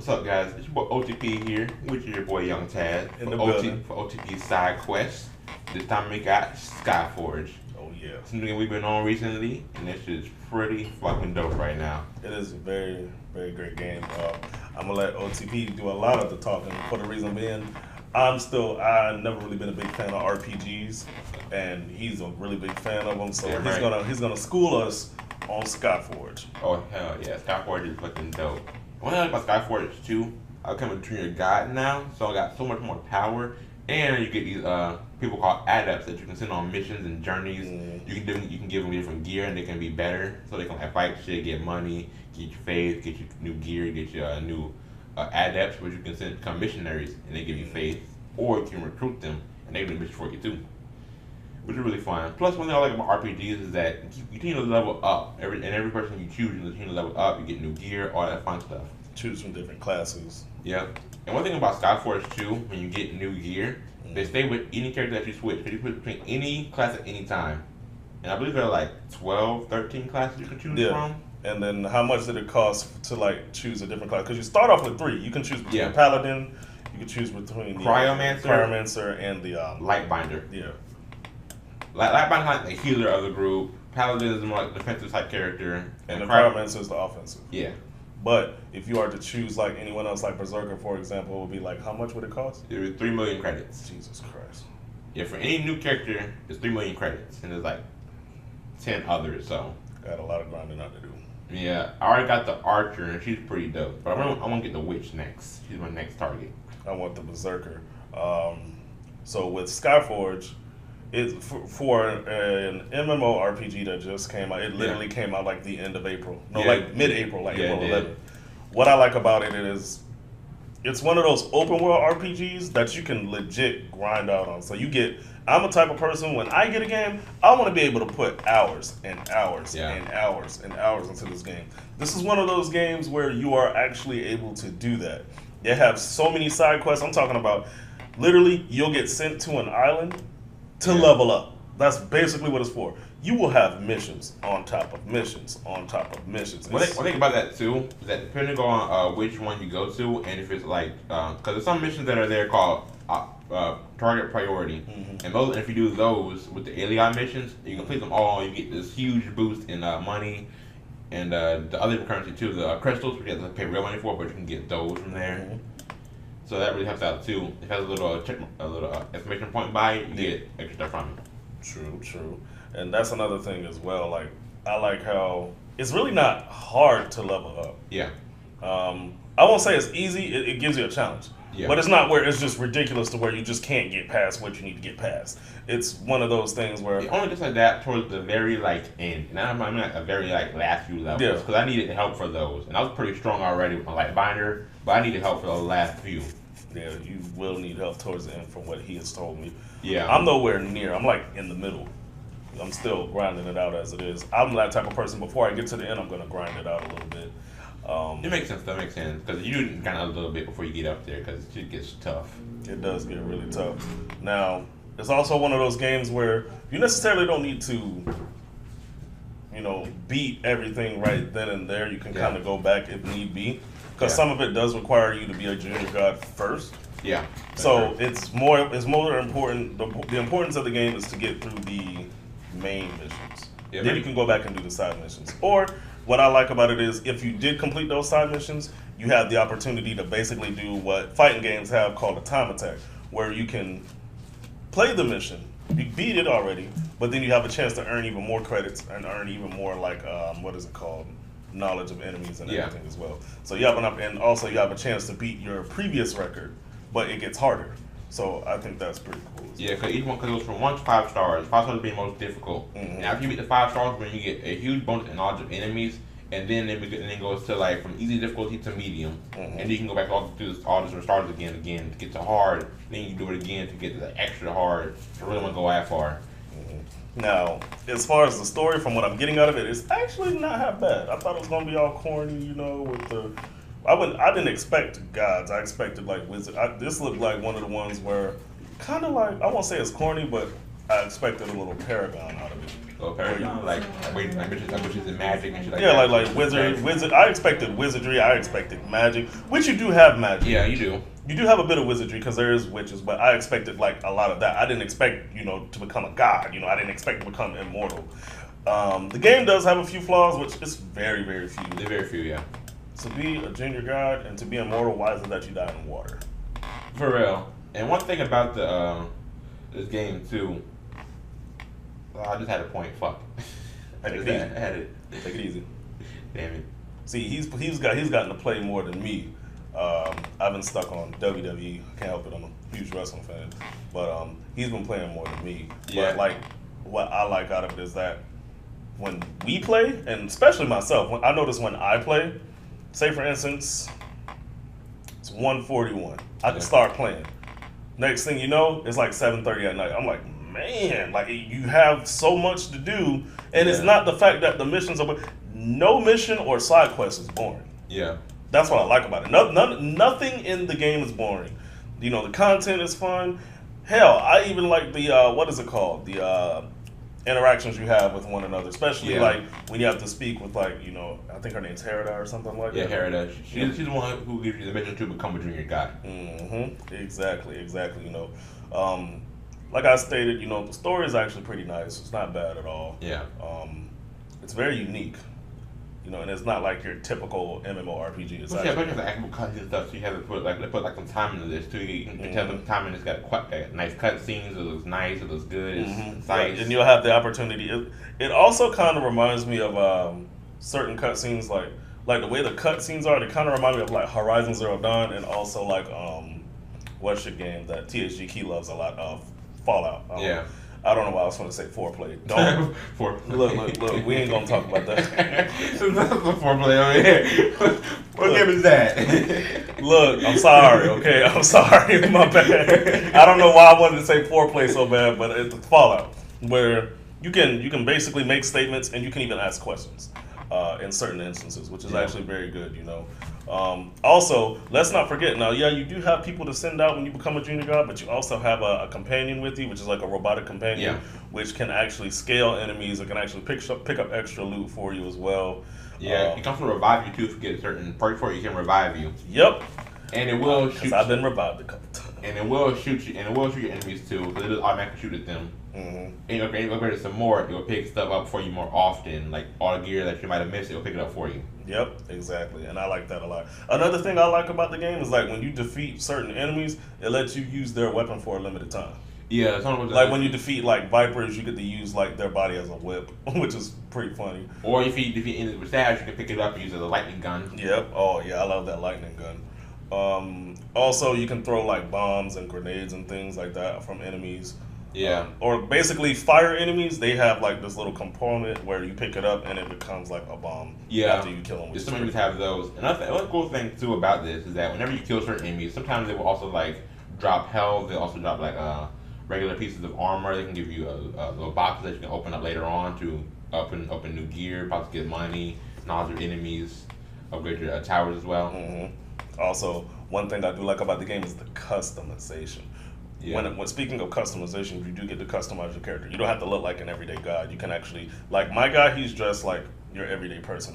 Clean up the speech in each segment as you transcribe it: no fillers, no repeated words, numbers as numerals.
What's up, guys? It's your boy OTP here, with your boy Yung Taz In the building. for OTP Sidequests. This time we got Skyforge. Oh yeah. Something we've been on recently, and this is pretty fucking dope right now. It is a very, very great game. I'm gonna let OTP do a lot of the talking for the reason being, I've never really been a big fan of RPGs, and he's a really big fan of them. So Yeah, he's gonna school us on Skyforge. Oh hell yeah, Skyforge is fucking dope. One thing about Skyforge too, I come between your god now, so I got so much more power, and you get these people called adepts that you can send on missions and journeys. You can give them different gear, and they can be better, so they can like fight shit, get money, get your faith, get you new gear, get you new adepts, which you can send become missionaries, and they give you faith, or you can recruit them, and they do missions for you too, which is really fun. Plus, one thing I like about RPGs is that you continue to level up. Every person you choose, you continue to level up. You get new gear, all that fun stuff. Choose from different classes. Yep. And one thing about Skyforge too, when you get new gear, they stay with any character that you switch. Because you switch between any class at any time. And I believe there are like 12, 13 classes you can choose from. And then how much did it cost to like choose a different class? Because you start off with 3. You can choose between Paladin, you can choose between the Cryomancer and the Lightbinder. Yeah. Lightbinder is like the healer of the group. Paladin is more like defensive type character. And the Cryomancer is the offensive. Yeah. But if you are to choose like anyone else, like Berserker, for example, it would be like, how much would it cost? It would be 3 million credits. Jesus Christ. Yeah, for any new character, it's 3 million credits. And there's like 10 others, so. Got a lot of grinding out to do. Yeah, I already got the Archer, and she's pretty dope. But I want to get the Witch next. She's my next target. I want the Berserker. So with Skyforge, it's for an MMORPG that just came out. It literally came out like the end of April. No, like mid-April, like April 11th. What I like about it is it's one of those open world RPGs that you can legit grind out on. So I'm a type of person, when I get a game, I want to be able to put hours and hours and hours and hours into this game. This is one of those games where you are actually able to do that. They have so many side quests. I'm talking about literally you'll get sent to an island to level up. That's basically what it's for. You will have missions on top of missions on top of missions. One thing about that too is that depending on which one you go to, and if it's like, because there's some missions that are there called target priority, and if you do those with the Alien missions, you complete them all, you get this huge boost in money, and the other currency too, the crystals, which you have to pay real money for, but you can get those from there. So that really helps out too. If it has a little exclamation point by it, you get extra stuff from it. True. And that's another thing as well. Like, I like how it's really not hard to level up. Yeah. I won't say it's easy. It gives you a challenge. Yeah. But it's not where it's just ridiculous to where you just can't get past what you need to get past. It's one of those things where it only gets like that towards the very end. And I mean like a very like last few levels, because I needed help for those, and I was pretty strong already with my Lightbinder, but I needed help for the last few. Yeah, you will need help towards the end from what he has told me. Yeah. I'm nowhere near. I'm like in the middle. I'm still grinding it out as it is. I'm that type of person. Before I get to the end, I'm going to grind it out a little bit. It makes sense. That makes sense. Because you do kind of a little bit before you get up there, because it gets tough. It does get really tough. Now, it's also one of those games where you necessarily don't need to, beat everything right then and there. You can kind of go back if need be. Because some of it does require you to be a junior god first. Yeah. So it's more important. The importance of the game is to get through the main missions. Yeah, then you can go back and do the side missions. Or what I like about it is if you did complete those side missions, you have the opportunity to basically do what fighting games have called a time attack, where you can play the mission. You beat it already, but then you have a chance to earn even more credits and earn even more knowledge of enemies and everything as well. So you have and also you have a chance to beat your previous record, but it gets harder. So I think that's pretty cool. Yeah, because each one goes from 1 to 5 stars. 5 stars being most difficult. And after you beat the 5 stars, when you get a huge bonus in knowledge of enemies, and then it goes to like from easy difficulty to medium, and you can go back all different stars again to get to hard. Then you do it again to get to the extra hard. I really want to go that far. Now, as far as the story, from what I'm getting out of it, it's actually not half bad. I thought it was gonna be all corny, with the. I didn't expect gods. I expected like wizards. This looked like one of the ones where, kind of like, I won't say it's corny, but I expected a little Paragon out of it. Paragon, like witches and magic and shit like Yeah, that. like wizard. I expected wizardry. I expected magic, which you do have magic. Yeah, you do. You do have a bit of wizardry because there is witches, but I expected like a lot of that. I didn't expect to become a god. I didn't expect to become immortal. The game does have a few flaws, which is very, very few. They're very few, yeah. To be a junior god and to be immortal, why is it that you die in water? For real. And one thing about the this game too, I just had a point. Fuck. I Take just it easy. had it. Take it easy. Damn it. See, he's gotten to play more than me. I've been stuck on WWE. I can't help it. I'm a huge wrestling fan, but he's been playing more than me. Yeah. But like, what I like out of it is that when we play, and especially myself, I notice when I play, say for instance, it's 1:41. I can start playing. Next thing you know, it's like 7:30 at night. I'm like, man, like you have so much to do, and it's not the fact that the missions are. No mission or side quest is boring. Yeah. That's what I like about it. Nothing in the game is boring. The content is fun. Hell, I even like the what is it called? The interactions you have with one another, especially like when you have to speak with I think her name's Herida or something like that. Yeah, Herida. She's the one who gives you the mission to become a junior god. Mm-hmm. Exactly. Like I stated, the story is actually pretty nice. It's not bad at all. Yeah. It's very unique. And it's not like your typical MMORPG. It's But you have the actual cutscenes and stuff, so you have to put some time into this too. You can tell the time and it's got quite nice cutscenes. It looks nice. It looks good. It's nice. Right. And you'll have the opportunity. It also kind of reminds me of certain cutscenes, like the way the cutscenes are. They kind of remind me of like Horizon Zero Dawn, and also like what's your game that THG Key loves a lot of, Fallout. I don't know why I was going to say foreplay. Don't. Look. We ain't going to talk about that. That's the foreplay over here. What game is that? Look, I'm sorry, okay? I'm sorry. My bad. I don't know why I wanted to say foreplay so bad, but it's Fallout, where you can basically make statements and you can even ask questions in certain instances, which is actually very good, Also, let's not forget, now, you do have people to send out when you become a junior god, but you also have a companion with you, which is like a robotic companion, which can actually scale enemies. It can actually pick up extra loot for you as well. Yeah, it comes to revive you too. If you get certain perks for it, you can revive you. Yep. And it will shoot. I've been revived a couple times. And it will shoot you. And it will shoot your enemies too, because it will automatically shoot at them. And you'll upgrade it some more. It will pick stuff up for you more often. Like all the gear that you might have missed, it will pick it up for you. Yep, exactly, and I like that a lot. Another thing I like about the game is like when you defeat certain enemies, it lets you use their weapon for a limited time. Yeah, like when you defeat like Vipers, you get to use like their body as a whip, which is pretty funny. Or if you defeat enemies with stabs, you can pick it up and use it as a lightning gun. Yep. Oh yeah, I love that lightning gun. Also, you can throw like bombs and grenades and things like that from enemies. Yeah. Or basically, fire enemies, they have like this little component where you pick it up and it becomes like a bomb. Yeah. After you kill them. Some enemies have those. Another cool thing too about this is that whenever you kill certain enemies, sometimes they will also like drop health. They also drop like regular pieces of armor. They can give you a little box that you can open up later on to open new gear, possibly get money, knowledge of enemies, upgrade your towers as well. Also, one thing I do like about the game is the customization. Yeah. When speaking of customization, you do get to customize your character. You don't have to look like an everyday god. You can actually, like my guy, he's dressed like your everyday person.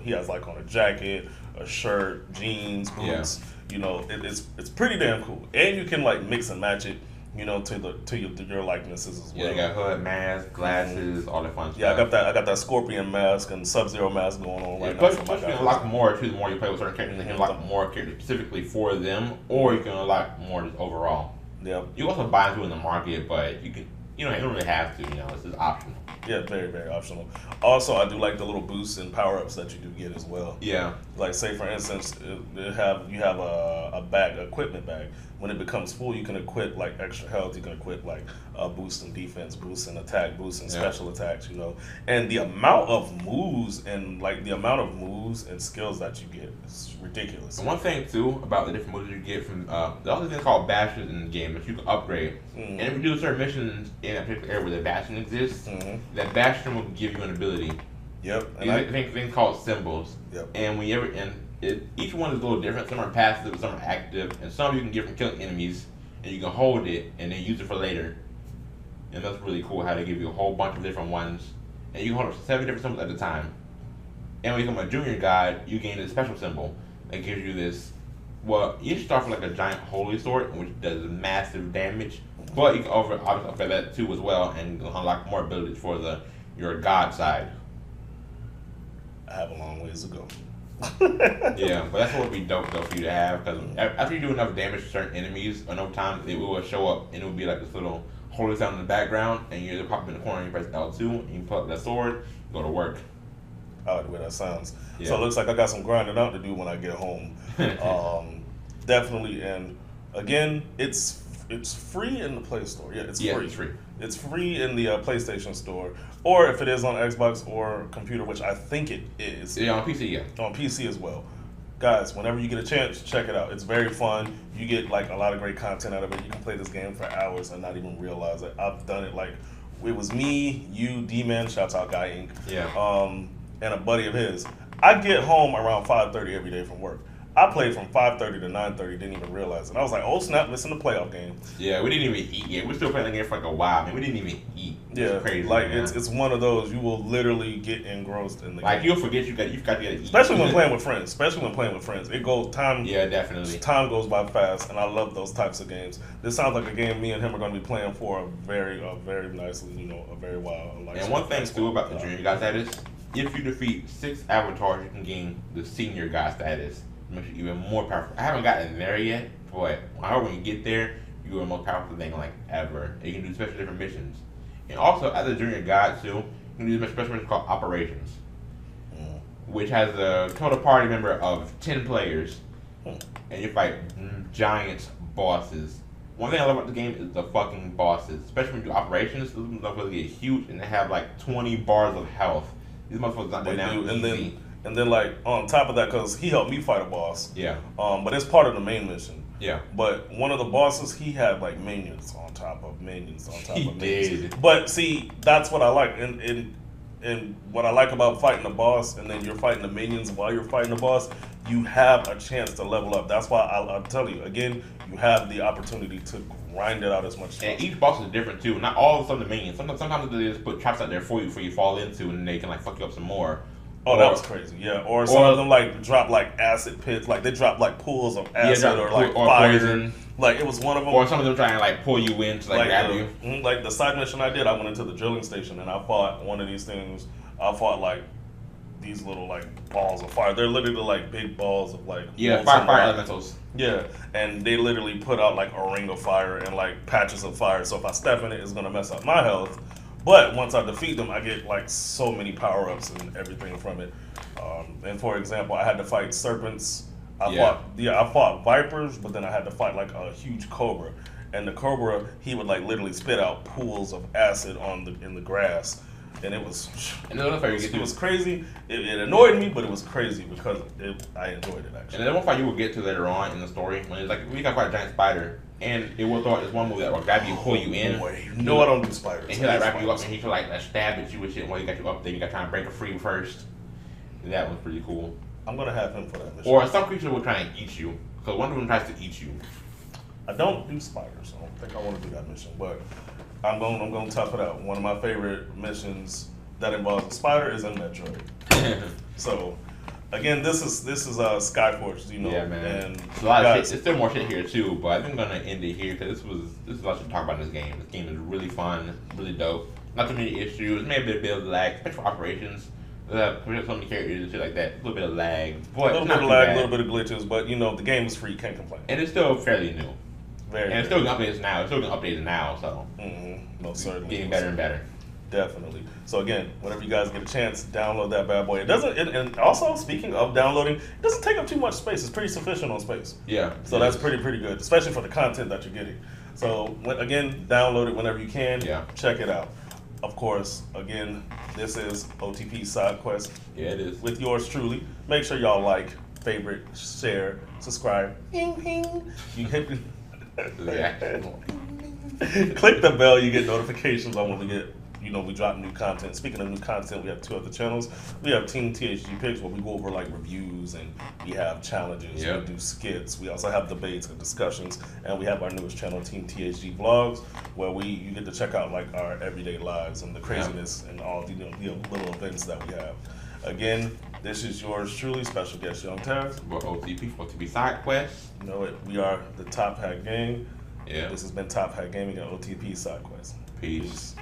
He has like on a jacket, a shirt, jeans, boots. Yeah. It's pretty damn cool. And you can like mix and match it, to your likenesses as well. Yeah, you got hood, mask, glasses, all that fun stuff. Yeah, I got that Scorpion mask and Sub-Zero mask going on right now. Plus you can unlock more too. The more you play with certain characters, you can unlock more characters specifically for them, or you can unlock more just overall. Yeah. You also buy into in the market, but you can, you don't really have to. This is optional. Yeah, very, very optional. Also, I do like the little boosts and power-ups that you do get as well. Yeah. Like, say, for instance, you have a bag, equipment bag. When it becomes full, you can equip, like, extra health. You can equip, like, a boost in defense, boost in attack, boost in special attacks, And the amount of moves and skills that you get is ridiculous. And one thing, too, about the different moves you get from, there's also things called bastions in the game that you can upgrade. And if you do certain missions in a particular area where the bastion exists, that bastion will give you an ability. Yep. And things called symbols. Yep. And each one is a little different. Some are passive, some are active, and some you can get from killing enemies, and you can hold it and then use it for later. And that's really cool how they give you a whole bunch of different ones and you can hold up 7 different symbols at a time. And when you become a junior god, you gain a special symbol that gives you this. Well, you start with like a giant holy sword, which does massive damage. But you can obviously upgrade that too as well, and unlock more abilities for your god side. I have a long ways to go. Yeah, but that's what would be dope though for you to have, because after you do enough damage to certain enemies enough times, it will show up and it will be like this little holy sound in the background, and you just pop in the corner and you press L2 and you pull up that sword, you go to work. I like the way that sounds. Yeah. So it looks like I got some grinding out to do when I get home. Definitely, and again, it's free in the Play Store. Yeah, it's free. It's free. It's free in the PlayStation Store, or if it is on Xbox or computer, which I think it is. Yeah, on PC, yeah. On PC as well. Guys, whenever you get a chance, check it out. It's very fun. You get like a lot of great content out of it. You can play this game for hours and not even realize it. I've done it like it was me, you, D-Man, shouts out Guy Inc. Yeah. And a buddy of his. I get home around 5:30 every day from work. I played from 5:30 to 9:30, didn't even realize it. I was like, oh snap, missing the playoff game. Yeah, we didn't even eat yet. We're still playing the game for like a while, man. We didn't even eat. Yeah, crazy. like man. it's one of those you will literally get engrossed in the like game. you'll forget you've got to get to eat. Especially when playing with friends. It goes time. Yeah, definitely. Time goes by fast, and I love those types of games. This sounds like a game me and him are going to be playing for a very nicely, a very while. Like, and one thing too about the junior god status, if you defeat 6 avatars, you can gain the senior god status. Makes you even more powerful. I haven't gotten there yet, but I hope when you get there, you're the most powerful thing like ever. And you can do special different missions. And also, as a junior god too, you can do special missions called operations, which has a total party member of 10 players, and you fight giant bosses. One thing I love about the game is the fucking bosses, especially when you do operations. Those motherfuckers get huge and they have like 20 bars of health. These motherfuckers not going down easy. And then, like, on top of that, because he helped me fight a boss. Yeah. But it's part of the main mission. Yeah. But one of the bosses, he had, like, minions on top of minions on top of minions. He did. But, see, that's what I like. And what I like about fighting the boss, and then you're fighting the minions while you're fighting the boss, you have a chance to level up. That's why I'll tell you, again, you have the opportunity to grind it out as much as possible. And each boss is different, too. Not all of them the minions. Sometimes they just put traps out there for you fall into, and they can, like, fuck you up some more. Oh, that was crazy. Yeah, or some of them like drop like acid pits, like they drop like pools of acid or like fire. Poison. Like it was one of them. Or some of them trying to like pull you in to like grab you. Like the side mission I did, I went into the drilling station and I fought one of these things. I fought like these little like balls of fire. They're literally like big balls of like fire elementals. Yeah, and they literally put out like a ring of fire and like patches of fire. So if I step in it, it's gonna mess up my health. But once I defeat them, I get like so many power-ups and everything from it. And for example, I had to fight serpents. I fought vipers, but then I had to fight like a huge cobra. And the cobra, he would like literally spit out pools of acid in the grass. And it was crazy. It annoyed me, but it was crazy because I enjoyed it actually. And then one fight you will get to later on in the story when it's like we got fight a giant spider. And it will throw out this one move that will grab you and pull you in. Boy, I don't do spiders. And he'll like wrap you up and he can like stab at you and shit while he got you up there. You got to try and break it free first. And that one's pretty cool. I'm going to have him for that mission. Or some creature will try and eat you. Because one of them tries to eat you. I don't do spiders. I don't think I want to do that mission. But I'm going to tough it out. One of my favorite missions that involves a spider is in Metroid. So... Again, this is Skyforge, Yeah, man. And it's a lot of shit. There's still more shit here too, but I think I'm gonna end it here because this is a lot to talk about in this game. This game is really fun, really dope. Not too many issues, maybe a bit of lag, especially for operations. We have so many characters and shit like that. A little bit of lag, but a little bit of lag, a little bit of glitches, but the game is free, can't complain. And it's still fairly new. And it's still gonna update now. It's still gonna update now, so most certainly getting better and better. Definitely. So again, whenever you guys get a chance, download that bad boy. It doesn't, and also speaking of downloading, it doesn't take up too much space. It's pretty sufficient on space. Yeah. So that's pretty good, especially for the content that you're getting. So again, download it whenever you can. Yeah. Check it out. Of course, again, this is OTP Sidequest. Yeah, it is. With yours truly. Make sure y'all like, favorite, share, subscribe. Ping ping. You hit Yeah. click the bell. You get notifications on when we get we drop new content. Speaking of new content, we have 2 other channels. We have Team THG Picks, where we go over like reviews, and we have challenges. Yep. We do skits. We also have debates and discussions, and we have our newest channel, Team THG Vlogs, where you get to check out like our everyday lives and the craziness and all the little events that we have. Again, this is yours truly, special guest Yung Taz. We're OTP, Sidequest. You know it. We are the Top Hat Gang. Yeah. This has been Top Hat Gaming and OTP Sidequest. Peace.